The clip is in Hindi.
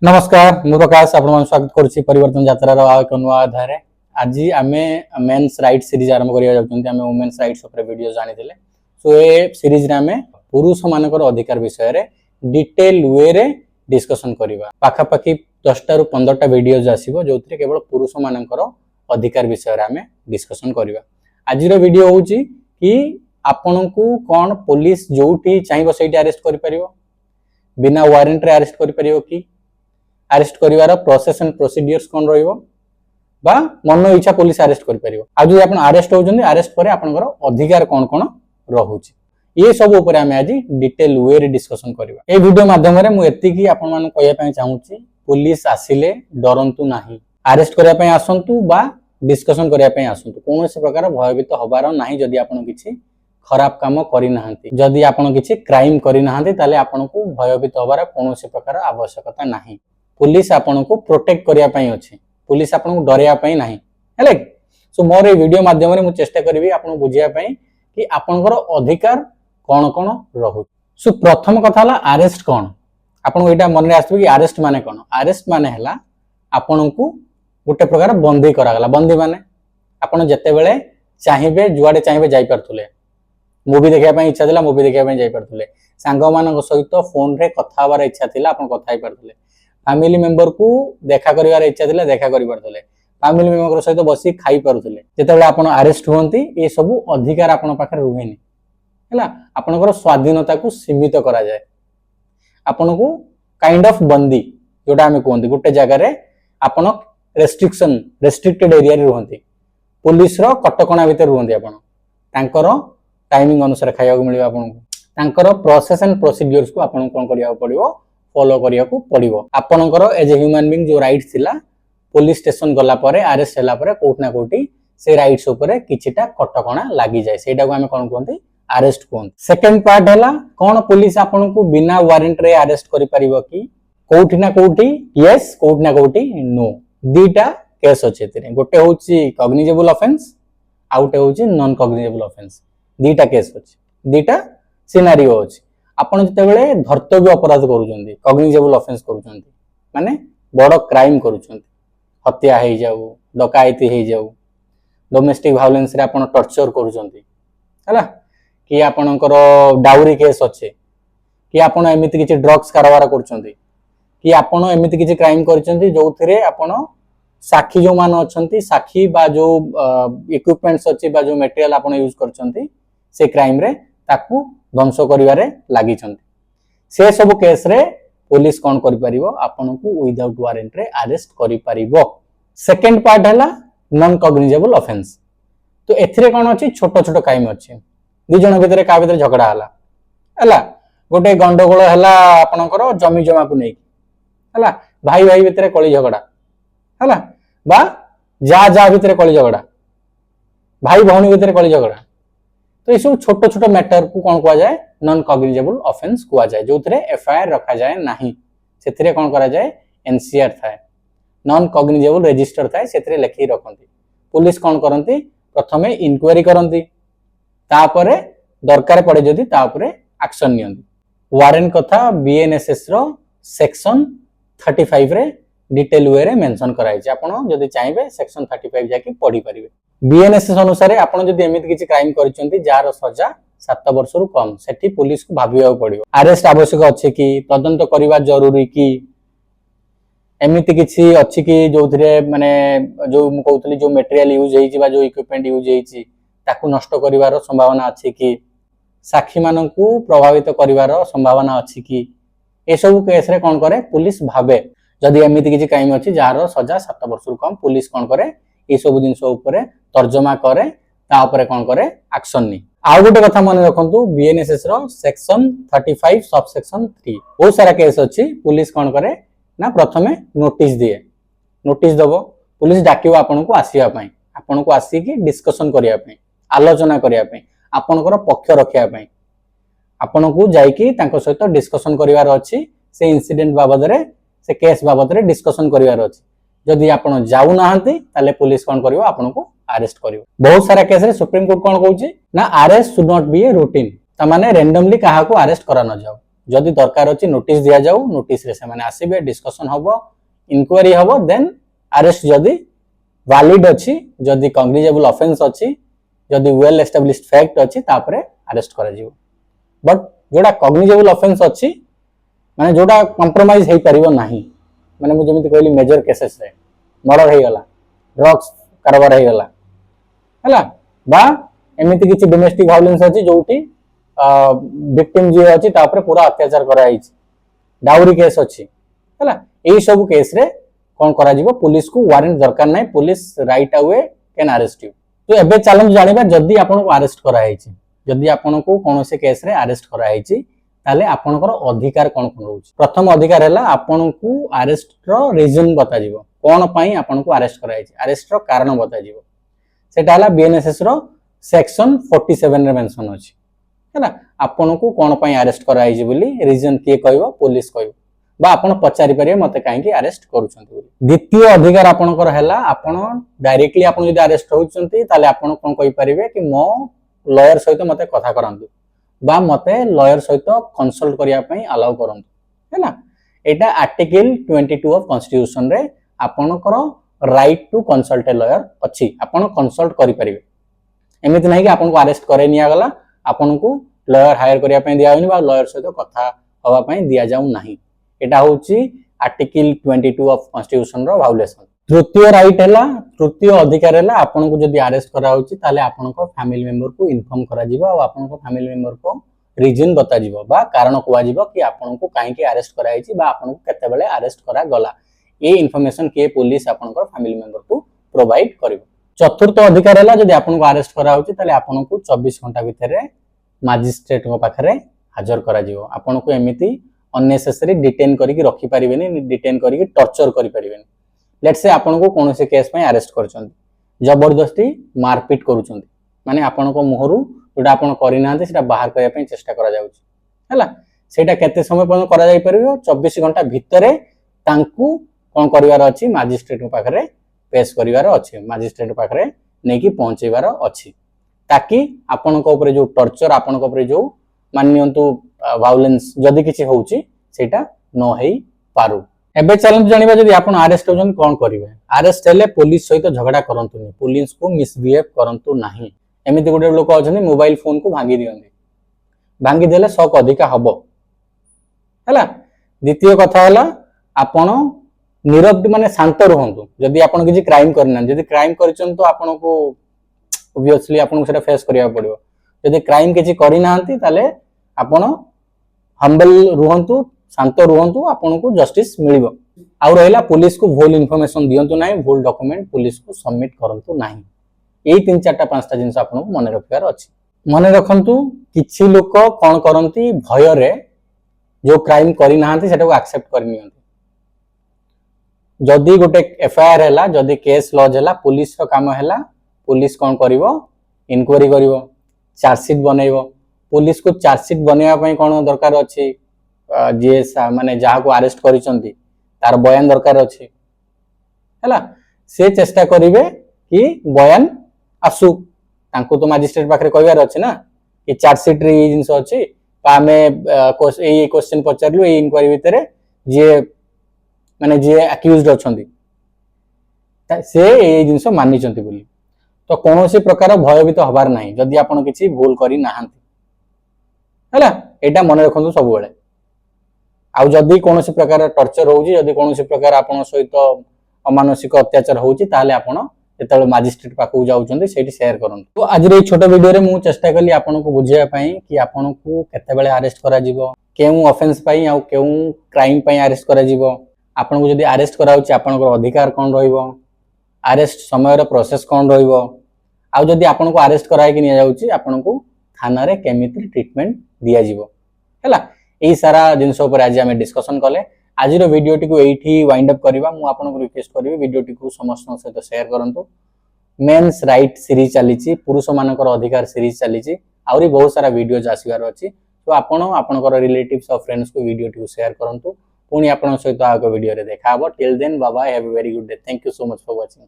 नमस्कार मु प्रकाश आपण स्वागत करुच्ची परिवर्तन यात्रार एक नुआ अध्याय आज आम मेन्स राइट सीरीज आरंभ करने आम वुमेन्स राइट्स वीडियो जानी सो ए सीरीज आम पुरुष मानकर अधिकार विषय रे डिटेल वे रे डिस्कशन करबा पाखापाखि 10 ରୁ 15टा वीडियोज आसीबो जोथरे केवल पुरुष मानकर अधिकार विषय रे आम डिस्कशन करबा आज रो वीडियो होउची कि आपनकू कोन पुलिस जोठी चाहिबो सेठी अरेस्ट करि परिबो बिना वारंट रे अरेस्ट करि परिबो कि अरेस्ट करिवार प्रोसेस एंड प्रोसीडियर्स कोन रहइबो बा मन इच्छा पुलिस अरेस्ट करि परिबो आ जो आपण अरेस्ट होउछन अरेस्ट परे आपनकर अधिकार कोन कोन रहउची ये सब ऊपर हम आज डिटेल वे रे डिस्कशन करबा ए वीडियो माध्यम रे मु एति की आपण मान कहया पय चाहूची पुलिस आसिले डरंतु नाही अरेस्ट करया पय आसंतु बा डिस्कशन करया पय आसंतु कोनोसी प्रकार भयभीत होबार नाही जदी आपण किछि खराब काम करि नाहंती जदी आपण किछि क्राइम करि नाहंती ताले आपनको भयभीत होबार कोनोसी प्रकार आवश्यकता नाही पुलिस आपनको प्रोटेक्ट करिया पय अछि पुलिस आपनको डरिया पय नाही हेले सो मोर ए वीडियो माध्यम रे मु चेष्टा करबी आपन बुझिया पय कि आपनकर अधिकार कोन कोन रहु सो प्रथम कथा हला अरेस्ट कोन आपन एटा मन रे आसबे कि अरेस्ट माने कोन अरेस्ट माने हला आपनको गुटे प्रकार बंदी करा गला बंदी माने आपन जते बेले चाहिबे जुआडे चाहिबे जाई परथुले मूवी देखिया पय इच्छा थिला मूवी देखिया पय जाई परथुले सांग मानक सहित फोन रे कथा हबार इच्छा थिला आपन कथा ही परथुले फैमिली मेंबर को देखा करिवार इच्छा थिला देखा करि परथुले फैमिली मेंबर सहित बसी खाई परथुले जते बेले आपन अरेस्ट होंती ए सब अधिकार आपन पाखरे रुहेनी हैला आपनकर स्वाधीनता को सीमित करा जाए आपनको काइंड ऑफ बंदी जोटा हमें कहंती गुटे जगह रे आपन रेस्ट्रिक्टेड एरिया रे रहंती पुलिस रो कटकणा भीतर रहंती आपन तांकर टाइमिंग अनुसार खाइया को मिलिबा आपनको तांकर प्रोसेस एंड प्रोसीडियर्स को आपन कोन करिया पड़िबो फॉलो करिया को पड़िबो आपनकर एज ए ह्यूमन बीइंग जो राइट्स थिला पुलिस स्टेशन गला परे अरेस्ट होला परे कोठना कोठी से राइट्स ऊपर किछिटा कटकणा लागि जाय सेटा को हमें कोन कहंती अरेस्ट कोन सेकंड पार्ट हैला कोन पुलिस आपन को बिना वारंट रे अरेस्ट करि परिबो कि कोठी ना कोठी यस कोठी ना कोठी नो दीटा केस अछि तेरे गोटे होची कॉग्निजेबल ऑफेंस आउटे होची नॉन कॉग्निजेबल ऑफेंस दीटा केस अछि दीटा सिनेरियो अछि आपण जते बेले धर्तव्य अपराध करूछंती कॉग्निजेबल ऑफेंस करूछंती माने बड़ क्राइम करूछंती हत्या हे जाऊ डकायती हे जाऊ डोमेस्टिक वायलेंस रे आपण टॉर्चर करूछंती हला कि आपणकर डाउरी केस अच्छे कि आपण एमिति किछि ड्रग्स कारबार करछंती कि आपण एमिति किछि क्राइम करछंती जोथिरे आपण साखी जो मान अछंती साखी बा जो इक्विपमेंट्स अछि बा जो मटेरियल आपण यूज करछंती से क्राइम रे ताकू ध्वंस करिवारे लागि छंती से सब केस रे पुलिस कोन करि परिबो आपण को विदाउट वारंट रे अरेस्ट करि परिबो सेकंड पार्ट हला नॉन कॉग्निजेबल ऑफेंस तो एथिरे कोन अछि छोटो छोटो क्राइम अछि दि जण भितरे का भितरे झगड़ा हला गोटे गंडगोल हला आपनकर जमी जमा को नै हला भाई भाई भितरे कली झगड़ा हला बा जा जा भितरे कली झगड़ा भाई भौणी भितरे कली झगड़ा तो ये सब छोटो छोटो मैटर को कोन कुआ जाय नॉन कॉग्निजेबल ऑफेंस कुआ जाय जोथरे एफआईआर रखा जाय नाही सेथरे कोन करा जाय एनसीआर थाए नॉन कॉग्निजेबल रजिस्टर थाए सेथरे लेखि रखंती पुलिस कोन करंती प्रथमे इंक्वायरी करंती तापरे दरकार पड़े जदि तापरे एक्शन नियंती वारंट कथा बीएनएसएस रो सेक्शन 35 रे डिटेल वे रे मेंशन कराई छै आपण जदि चाहिबे सेक्शन 35 जाके पढी परिबे बीएनएसएस अनुसार आपण जदि एमिति किछि क्राइम करिसंती जार सजा 7 वर्ष रु कम सेठी पुलिस को भाबिया पड़िबो अरेस्ट आवश्यक अछि कि तदंत करिवा जरूरी कि एमिति किछि अछि कि जोथरे माने जो मु कहउतली जो मटेरियल यूज हेइ छि बा जो इक्विपमेंट यूज हेइ छि ताकू नष्ट करिवार संभावना अछि कि साक्षी मानकू प्रभावित करिवार संभावना अछि कि ए सब केस रे कोन करे पुलिस भाबे जदि एमिति किछि क्राइम अछि जार सजा 7 वर्ष रु कम पुलिस कोन करे ए सब जिंस ऊपर तर्जमा करे ता ऊपर कोन करे एक्शन नि आ गोटे कथा मन रखंतु बीएनएसएस रो सेक्शन 35 सब सेक्शन 3 बहुत सारा केस अछि पुलिस कोन करे ना प्रथमे नोटिस दिए नोटिस दबो पुलिस डाकियो आपन को आसीया पई आपन को आसी कि डिस्कशन करिया पई आलोचना करिया पई आपनकर पक्ष रखिया पई आपन को जाई कि तांको सहित डिस्कशन करिवार अछि से इंसिडेंट बाबद रे से केस बाबद रे डिस्कशन करिवार अछि जदि आपण जाउ नाहंती ताले पुलिस कोन करिवो आपण को अरेस्ट करिवो बहुत सारा केस रे सुप्रीम कोर्ट कोन कहउची ना arrest should not be a routine त माने रैंडमली काहा को अरेस्ट करा न जाओ जदि दरकार अछि नोटिस दिया जाऊ नोटिस रे से माने आसीबे डिस्कशन हबो इंक्वायरी हबो देन अरेस्ट जदि वैलिड अछि जदि कॉग्निजेबल ऑफेंस अछि जदि वेल एस्टैब्लिश्ड फैक्ट अछि तापरे अरेस्ट करा जिवो बट जोडा कॉग्निजेबल ऑफेंस अछि माने जोडा कंप्रोमाइज हे परिबो नाही माने मु जेमिति कहली मेजर केसेस रे मर्डर हे गला ड्रग्स कारबार हे गला हला बा एमिति किछि डोमेस्टिक वायलेंस अछि जोउठी विक्टिम जे अछि तापरे पूरा अत्याचार करा आइछि डाउरी केस अछि हला एई सब केस रे कोन करा जिवो पुलिस को वारंट दरकार नै police right away can arrest you तो एबे चैलेंज जानिबा जदी आपन को अरेस्ट करा आइछि जदी आपन को कोनोसे केस रे अरेस्ट करा आइछि ताले आपनकर अधिकार कोन कोन रहउछि प्रथम अधिकार हैला आपन को अरेस्ट रो रीजन बता जिवो कोन पई आपन को अरेस्ट करा आइछि अरेस्ट रो कारण बता जिवो सेटा हैला बीएनएसएस रो सेक्शन 47 रे मेंशन अछि हैला आपन को कोन पई अरेस्ट करा आइछि बोली रीजन के कहबो पुलिस कहबो बा आपण पचारि परिबे मते काहे कि अरेस्ट करूछंती बोली द्वितीय अधिकार आपनकर हैला आपण डायरेक्टली आपण जदी अरेस्ट होउछंती ताले आपण कोन कहि परिबे कि मो लॉयर सहित मते कथा करंतु बा मते लॉयर सहित कंसल्ट करिया पई अलाउ करंतु हैला एटा आर्टिकल 22 ऑफ कॉन्स्टिट्यूशन रे आपनकर right to consult a lawyer अछि आपण कंसल्ट करि परिबे एमिति नै कि आपण को अरेस्ट करे निया गला आपण को लॉयर हायर करिया पई दिया होनी बा लॉयर सहित कथा हवा पई दिया जाउ नाही एटा होची आर्टिकल 22 ऑफ कॉन्स्टिट्यूशन रो वायोलेशन तृतीय राइट हैला तृतीय अधिकार हैला आपन को जदी अरेस्ट करा होची ताले आपन को फैमिली मेंबर को इन्फॉर्म करा जिवो और आपन को फैमिली मेंबर को रीजन बता जिवो बा कारण कोआ जिवो कि आपन को काहे कि अरेस्ट करा आइची बा आपन को केते बेले अरेस्ट करा गला ए इंफॉर्मेशन के पुलिस आपन को फैमिली मेंबर को प्रोवाइड करिवो चतुर्थ अधिकार हैला जदी आपन को अरेस्ट करा होची ताले आपन को 24 घंटा भितरे मजिस्ट्रेट को पाखरे हाजर करा जिवो आपन को एमिति अननेसेसरी डिटेन करिक रखि परिबेनी डिटेन करिक टॉर्चर करि परिबेनी लेट्स से आपन को कोनोसे केस पय अरेस्ट करछंती जबरदस्ती मारपीट करूछंती माने आपन को मुहरु जोटा आपन करि नांते सेटा बाहर करिया पय चेष्टा करा जाउची हैला सेटा केते समय पय करा जाई परिबो 24 घंटा भितरे तांकू कोन करिवार अछि मजिस्ट्रेट को पाखरे पेश करिवार अछि मजिस्ट्रेट पाखरे नै कि पहुंचेवार अछि ताकि आपन को ऊपर जो टॉर्चर आपन को ऊपर जो मानियंतु वायलेंस जदी किछि होउची सेटा न हेई पारु एबे चैलेंज जानिबा जदी आपन अरेस्ट होजन कोन करिवे अरेस्ट हेले पुलिस सहित झगड़ा करंतु पुलिस को मिसबिहेव करंतु नाही एमिति गोटे लोक अछनी मोबाइल फोन को भांगी दियंती भांगी देले शक अधिका हबो हैला द्वितीय कथा हैला आपन नीरव माने शांत रहंतु जदी आपन किछि क्राइम करना जदी क्राइम करिचन तो आपन को ऑब्वियसली आपन को सेटा फेस करिया पड़िबो जदी क्राइम किछि करि नांती ताले आपन हम्बल रुहंतु शांत रुहंतु आपन को जस्टिस मिलिबो आ रहला पुलिस को भूल इंफॉर्मेशन दियंतु नाही भूल डॉक्यूमेंट पुलिस को सबमिट करंतु नाही एई 3 4टा 5टा जिंस आपन को मने रखियार अछि मने रखंतु किछि लोक कोन करंती भय रे जो क्राइम करि नांती सेटा को एक्सेप्ट करि नियंती जदी गोटे एफआईआर हैला जदी केस लॉज हैला पुलिस रो काम हैला पुलिस कोन करिवो इंक्वायरी करिवो चार्जशीट बनैबो पुलिस को चार्जशीट बनैया पई कोन दरकार अछि जे माने जहा को अरेस्ट करिसंती तार बयान दरकार अछि हैला से चेष्टा करिवे कि बयान आसु तांको तो मजिस्ट्रेट पाखरे कहबार अछि ना कि चार्जशीट रे ई जिंस अछि आमे ए क्वेश्चन पचारलु ए इंक्वायरी भितरे जे माने जे अक्यूज्ड अछंती से ए जिंस मानिचंती बोली तो कोनोसी प्रकार भयभीत हबार नाही जदी आपण किछि भूल करि नाहंती हैला एटा मन रखंतु सब बेले आ जदी कोनोसी प्रकार टॉर्चर होउची जदी कोनोसी प्रकार आपण सहित अमानसिक अत्याचार होउची ताले आपण जेतले मजिस्ट्रेट पाखु जाउचंती सेठी शेयर करंतु तो आज रे छोटो वीडियो रे मु चेष्टा कली आपण को बुझिया पई कि आपण को केते बेले अरेस्ट करा जिवो केउ ऑफेंस पई आ केउ क्राइम पई अरेस्ट करा जिवो आपण को जदी अरेस्ट करा होउची आपण को अधिकार कोन रहिबो अरेस्ट समय रो प्रोसेस कोन रहिबो आ जदी आपण को अरेस्ट कराय कि निया जाउची आपण को थाना रे केमिति ट्रीटमेंट दिया जिवो हैला एई सारा जिंस ऊपर आज हम डिस्कशन कले आज रो वीडियो टी को एठी वाइंड अप करबा मु आपण को रिक्वेस्ट करबी वीडियो टी को समस्त सहित शेयर करंतु मेंस राइट सीरीज चलीची पुरुष मानकर अधिकार सीरीज चलीची आउरी बहुत सारा वीडियोज आसीबार अछि तो आपण आपनकर रिलेटिव्स और फ्रेंड्स को वीडियो टी को शेयर करंतु पुनी आपण सहित आगो वीडियो रे देखा हबो till then bye bye have a very good day thank you so much for watching.